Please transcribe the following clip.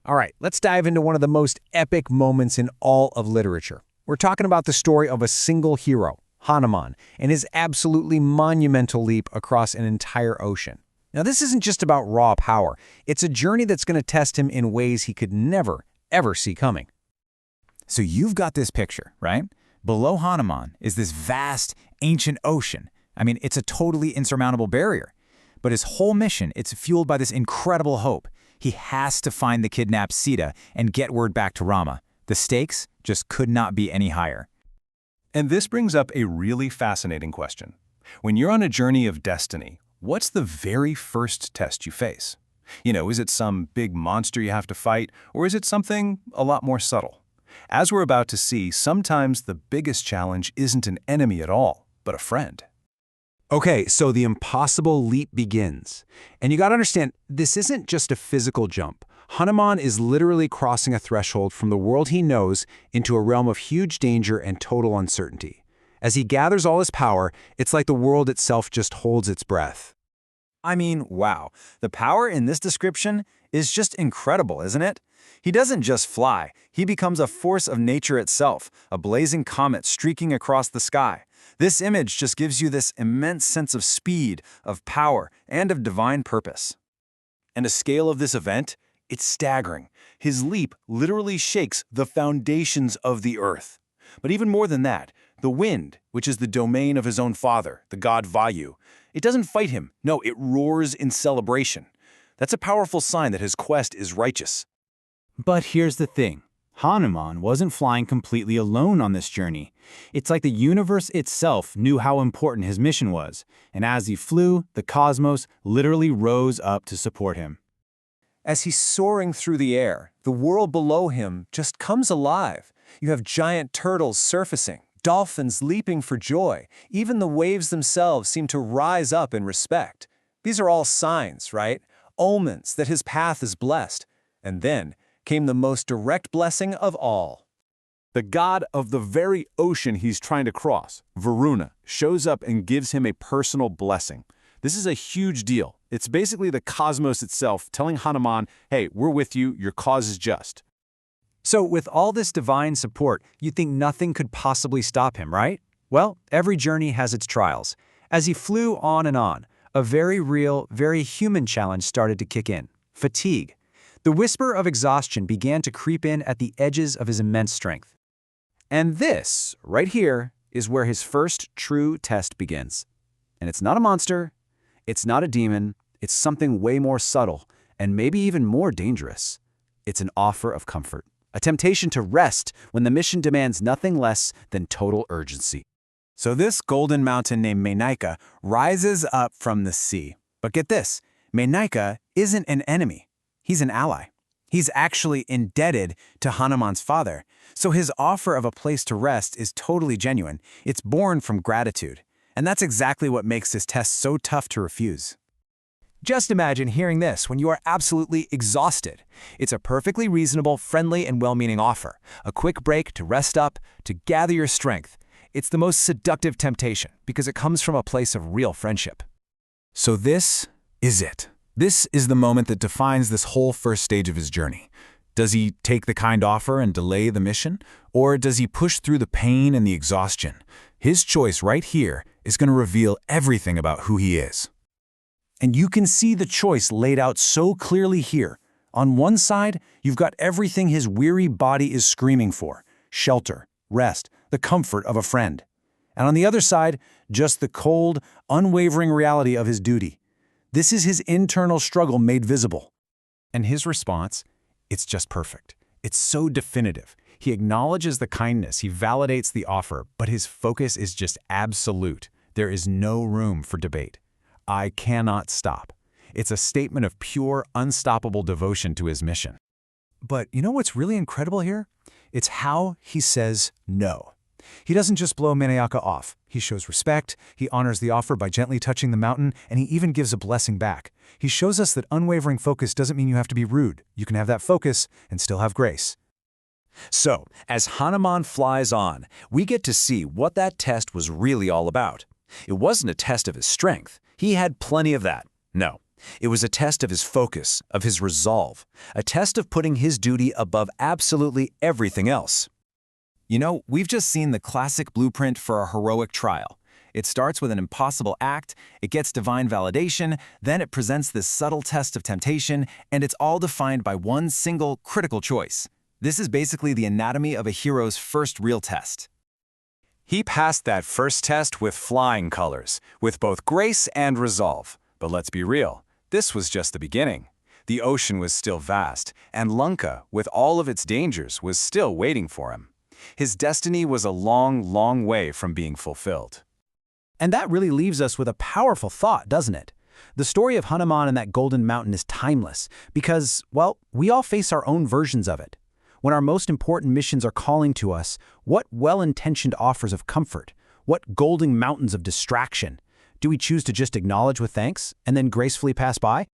All right, let's dive into one of the most epic moments in all of literature. We're talking about the story of a single hero, Hanuman, and his absolutely monumental leap across an entire ocean. Now, this isn't just about raw power. It's a journey that's going to test him in ways he could never, ever see coming. So you've got this picture, right? Below Hanuman is this vast, ancient ocean. I mean, it's a totally insurmountable barrier. But his whole mission, it's fueled by this incredible hope. He has to find the kidnapped Sita and get word back to Rama. The stakes just could not be any higher. And this brings up a really fascinating question. When you're on a journey of destiny, what's the very first test you face? Is it some big monster you have to fight, or is it something a lot more subtle? As we're about to see, sometimes the biggest challenge isn't an enemy at all, but a friend. Okay, so the impossible leap begins. And you gotta understand, this isn't just a physical jump. Hanuman is literally crossing a threshold from the world he knows into a realm of huge danger and total uncertainty. As he gathers all his power, it's like the world itself just holds its breath. I mean, wow. The power in this description is just incredible, isn't it? He doesn't just fly. He becomes a force of nature itself, a blazing comet streaking across the sky. This image just gives you this immense sense of speed, of power, and of divine purpose. And the scale of this event? It's staggering. His leap literally shakes the foundations of the earth. But even more than that, the wind, which is the domain of his own father, the god Vayu, it doesn't fight him. No, it roars in celebration. That's a powerful sign that his quest is righteous. But here's the thing. Hanuman wasn't flying completely alone on this journey. It's like the universe itself knew how important his mission was, and as he flew, the cosmos literally rose up to support him. As he's soaring through the air, the world below him just comes alive. You have giant turtles surfacing, dolphins leaping for joy. Even the waves themselves seem to rise up in respect. These are all signs, right? Omens that his path is blessed. And then came the most direct blessing of all. The god of the very ocean he's trying to cross, Varuna, shows up and gives him a personal blessing. This is a huge deal. It's basically the cosmos itself telling Hanuman, hey, we're with you, your cause is just. So with all this divine support, you'd think nothing could possibly stop him, right? Well, every journey has its trials. As he flew on and on, a very real, very human challenge started to kick in: fatigue. The whisper of exhaustion began to creep in at the edges of his immense strength. And this, right here, is where his first true test begins. And it's not a monster, it's not a demon, it's something way more subtle, and maybe even more dangerous. It's an offer of comfort, a temptation to rest when the mission demands nothing less than total urgency. So this golden mountain named Mainaka rises up from the sea. But get this, Mainaka isn't an enemy. He's an ally. He's actually indebted to Hanuman's father, so his offer of a place to rest is totally genuine. It's born from gratitude. And that's exactly what makes this test so tough to refuse. Just imagine hearing this when you are absolutely exhausted. It's a perfectly reasonable, friendly, and well-meaning offer. A quick break to rest up, to gather your strength. It's the most seductive temptation because it comes from a place of real friendship. So this is it. This is the moment that defines this whole first stage of his journey. Does he take the kind offer and delay the mission? Or does he push through the pain and the exhaustion? His choice right here is going to reveal everything about who he is. And you can see the choice laid out so clearly here. On one side, you've got everything his weary body is screaming for: shelter, rest, the comfort of a friend. And on the other side, just the cold, unwavering reality of his duty. This is his internal struggle made visible. And his response? It's just perfect. It's so definitive. He acknowledges the kindness, he validates the offer, but his focus is just absolute. There is no room for debate. I cannot stop. It's a statement of pure, unstoppable devotion to his mission. But you know what's really incredible here? It's how he says no. He doesn't just blow Mainaka off. He shows respect, he honors the offer by gently touching the mountain, and he even gives a blessing back. He shows us that unwavering focus doesn't mean you have to be rude. You can have that focus and still have grace. So, as Hanuman flies on, we get to see what that test was really all about. It wasn't a test of his strength. He had plenty of that. No, It was a test of his focus, of his resolve, a test of putting his duty above absolutely everything else. You know, we've just seen the classic blueprint for a heroic trial. It starts with an impossible act, it gets divine validation, then it presents this subtle test of temptation, and it's all defined by one single critical choice. This is basically the anatomy of a hero's first real test. He passed that first test with flying colors, with both grace and resolve. But let's be real, this was just the beginning. The ocean was still vast, and Lanka, with all of its dangers, was still waiting for him. His destiny was a long, long way from being fulfilled. And that really leaves us with a powerful thought, doesn't it? The story of Hanuman and that golden mountain is timeless because, well, we all face our own versions of it. When our most important missions are calling to us, what well-intentioned offers of comfort, what golden mountains of distraction, do we choose to just acknowledge with thanks and then gracefully pass by?